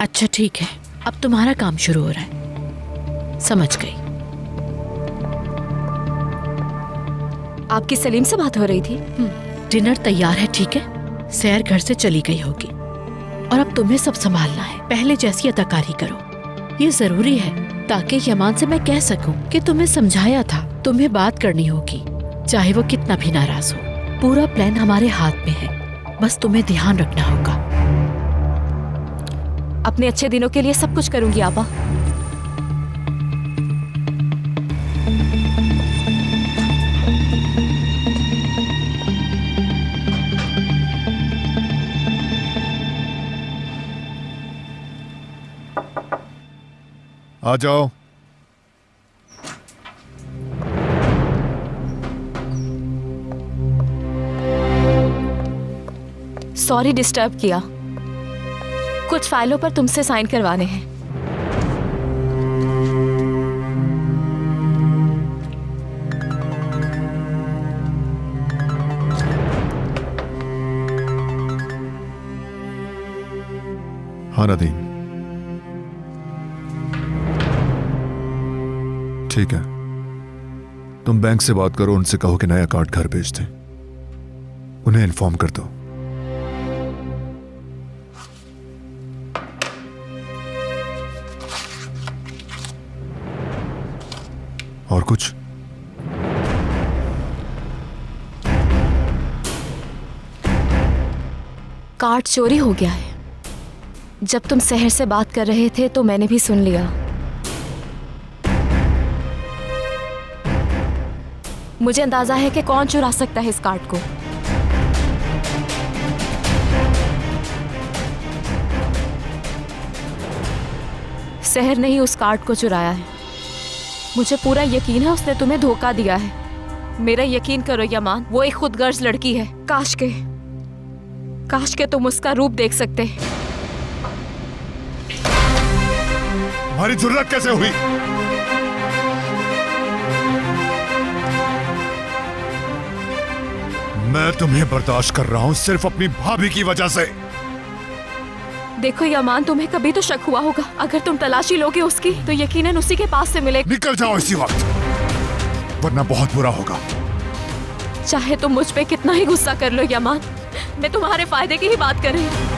अच्छा ठीक है, अब तुम्हारा काम शुरू हो रहा है। समझ गई। आपकी सलीम से बात हो रही थी? डिनर तैयार है, ठीक है। सैर घर से चली गई होगी और अब तुम्हें सब संभालना है। पहले जैसी अदाकारी करो, ये जरूरी है ताकि यमान से मैं कह सकूं कि तुम्हें समझाया था। तुम्हें बात करनी होगी, चाहे वो कितना भी नाराज हो। पूरा प्लान हमारे हाथ में है, बस तुम्हें ध्यान रखना होगा। अपने अच्छे दिनों के लिए सब कुछ करूंगी आपा। आ जाओ। सॉरी डिस्टर्ब किया। कुछ फाइलों पर तुमसे साइन करवाने हैं। हाँ नदीम, ठीक है। तुम बैंक से बात करो, उनसे कहो कि नया कार्ड घर भेज दें। उन्हें इन्फॉर्म कर दो। और कुछ? कार्ड चोरी हो गया है। जब तुम शहर से बात कर रहे थे तो मैंने भी सुन लिया। मुझे अंदाजा है कि कौन चुरा सकता है इस कार्ड को। शहर ने ही उस कार्ड को चुराया है। मुझे पूरा यकीन है उसने तुम्हें धोखा दिया है। मेरा यकीन करो यमान, वो एक खुदगर्ज लड़की है। काश के तुम उसका रूप देख सकते। तुम्हारी जुर्रत कैसे हुई? मैं तुम्हें बर्दाश्त कर रहा हूं सिर्फ अपनी भाभी की वजह से। देखो यमान, तुम्हें कभी तो शक हुआ होगा। अगर तुम तलाशी लोगे उसकी तो यकीनन उसी के पास से मिलेगा। निकल जाओ इसी वक्त, वरना बहुत बुरा होगा। चाहे तुम मुझ पे कितना ही गुस्सा कर लो यमान, मैं तुम्हारे फायदे की ही बात कर रही हूँ।